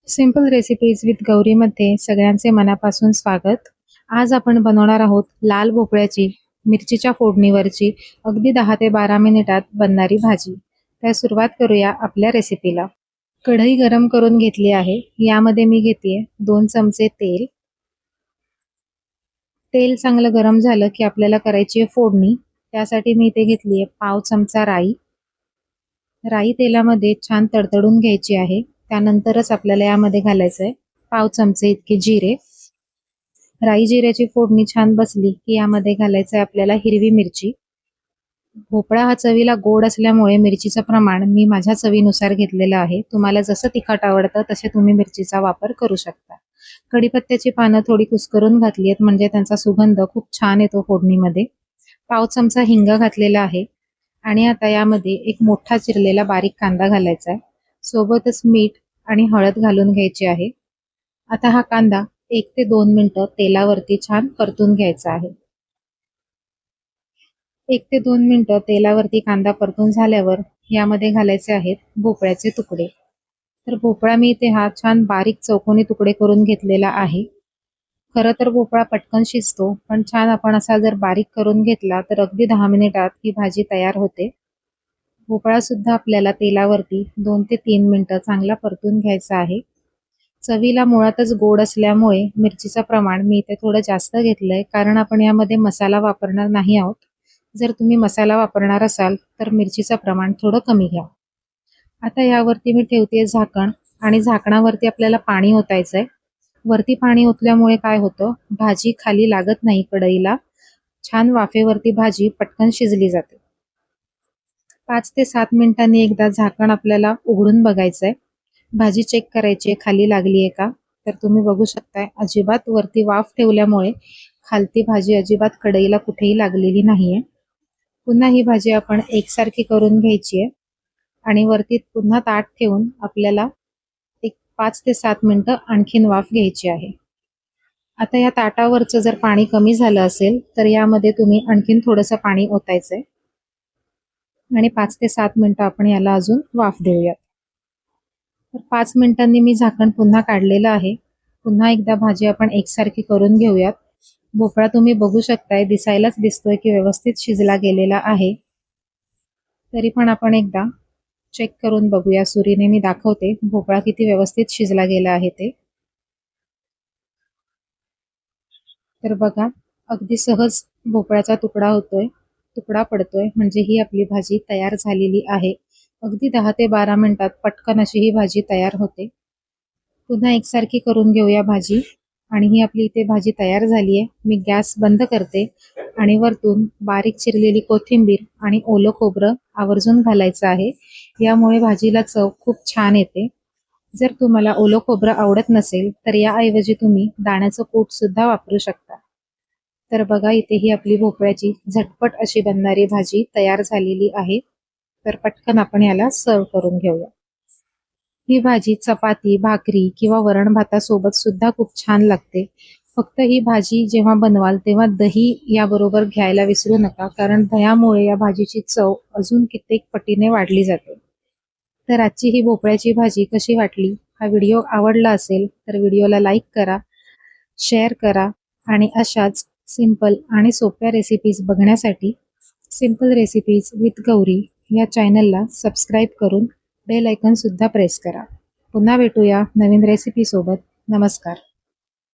Simple recipes with गौरीमध्ये सगळ्यांचे मनापासून स्वागत. आज आपण बनवणार आहोत लाल भोपळ्याची मिरचीच्या फोडणीवरची अगदी 10 ते 12 मिनिटात बनणारी भाजी. तर सुरुवात करूया आपल्या रेसिपीला. कढई गरम करून घेतली आहे. यामध्ये मी घेतेय 2 चमचे तेल. तेल चांगलं गरम झालं की आपल्याला करायची आहे फोडणी. त्यासाठी मी इथे घेतली आहे पाव चमचा राई. राई तेलामध्ये छान तडतडून घ्यायची आहे. त्यानंतरच आपल्याला यामध्ये घालायचं आहे पाव चमचे इतके जिरे. राई जिऱ्याची फोडणी छान बसली की यामध्ये घालायचं आहे आपल्याला हिरवी मिरची. भोपळा हा चवीला गोड असल्यामुळे मिरचीचं प्रमाण मी माझ्या चवीनुसार घेतलेलं आहे. तुम्हाला जसं तिखट आवडतं तसे तुम्ही मिरचीचा वापर करू शकता. कढीपत्त्याची पानं थोडी कुस्करून घातली आहेत म्हणजे त्यांचा सुगंध खूप छान येतो फोडणीमध्ये. पाव चमचा हिंग घातलेला आहे आणि आता यामध्ये एक मोठा चिरलेला बारीक कांदा घालायचा आहे. सोबतच मीठ आणि हळद घालून घ्यायची आहे. आता हा कांदा 1 ते 2 मिनिटं तेलावरती छान परतून घ्यायचा आहे. 1 ते 2 मिनिटं तेलावरती कांदा परतून झाल्यावर यामध्ये घालायचे आहेत भोपळ्याचे तुकडे. तर भोपळा मी इथे हा छान बारीक चौकोनी तुकडे करून घेतलेला आहे. खरं तर भोपळा पटकन शिजतो, पण छान आपण असा जर बारीक करून घेतला तर अगदी 10 मिनिटात ही भाजी तयार होते. भोपळा सुद्धा आपल्याला तेलावरती 2 ते 3 मिनिटं चांगला परतून घ्यायचा आहे. चवीला मुळातच गोड असल्यामुळे मिरचीचं प्रमाण मी इथे थोडं जास्त घेतलंय, कारण आपण यामध्ये मसाला वापरणार नाही आहोत. जर तुम्ही मसाला वापरणार असाल तर मिरचीचं प्रमाण थोडं कमी घ्या. आता यावरती मी ठेवते झाकण आणि झाकणावरती आपल्याला पाणी ओतायचंय. वरती पाणी ओतल्यामुळे काय होतं, भाजी खाली लागत नाही कढईला. छान वाफेवरती भाजी पटकन शिजली जाते. 5 ते 7 मिनिटांनी एकदा झाकण आपल्याला उघडून बघायचंय. भाजी चेक करायची खाली लागली आहे का. तर तुम्ही बघू शकताय अजिबात वरती वाफ ठेवल्यामुळे खालती भाजी अजिबात कढईला कुठेही लागलेली नाहीये. पुन्हा ही भाजी आपण एकसारखी करून घ्यायची आहे आणि वरती पुन्हा ताट ठेवून आपल्याला एक 5 ते 7 मिनिटं आणखीन वाफ घ्यायची आहे. आता या ताटावरचं जर पाणी कमी झालं असेल तर यामध्ये तुम्ही आणखीन थोडंसं पाणी ओतायचंय आणि 5 ते 7 मिनिटं आपण याला अजून वाफ देऊयात. तर 5 मिनिटांनी मी झाकण पुन्हा काढलेलं आहे. पुन्हा एकदा भाजी आपण एकसारखी करून घेऊयात. भोपळा तुम्ही बघू शकताय, दिसायलाच दिसतोय की व्यवस्थित शिजला गेलेला आहे. तरी पण आपण एकदा चेक करून बघूया. सुरीने मी दाखवते भोपळा किती व्यवस्थित शिजला गेला आहे ते. तर बघा, अगदी सहज भोपळ्याचा तुकडा पडतोय म्हणजे ही आपली भाजी तयार झालेली आहे. अगदी 10 ते 12 मिनिटात पटकन अशी ही भाजी तयार होते. पुन्हा एकसारखी करून घेऊया भाजी आणि ही आपली इथे भाजी तयार झाली आहे. मी गॅस बंद करते आणि वरतून बारीक चिरलेली कोथिंबीर आणि ओलं खोबरं आवर्जून घालायचं आहे. यामुळे भाजीला चव खूप छान येते. जर तुम्हाला ओलं खोबरं आवडत नसेल तर याऐवजी तुम्ही दाण्याचं कूट सुद्धा वापरू शकता. तर बघा, इथे ही आपली भोपळ्याची झटपट अशी बनणारी भाजी तयार झालेली आहे. तर पटकन आपण याला सर्व करून घेऊया. ही भाजी चपाती, भाकरी किंवा वरण भातासोबत सुद्धा खूप छान लागते. फक्त ही भाजी जेव्हा बनवाल तेव्हा दही याबरोबर घ्यायला विसरू नका, कारण दह्यामुळे या भाजीची चव अजून कित्येक पटीने वाढली जाते. तर आजची ही भोपळ्याची भाजी कशी वाटली? हा व्हिडिओ आवडला असेल तर व्हिडिओला लाईक करा, शेअर करा आणि अशाच सिंपल आणि सोप्या रेसिपीज बघण्यासाठी सिंपल रेसिपीज विथ गौरी या चॅनलला सबस्क्राईब करून बेल आयकॉन सुद्धा प्रेस करा. पुन्हा भेटूया नवीन रेसिपी सोबत. नमस्कार.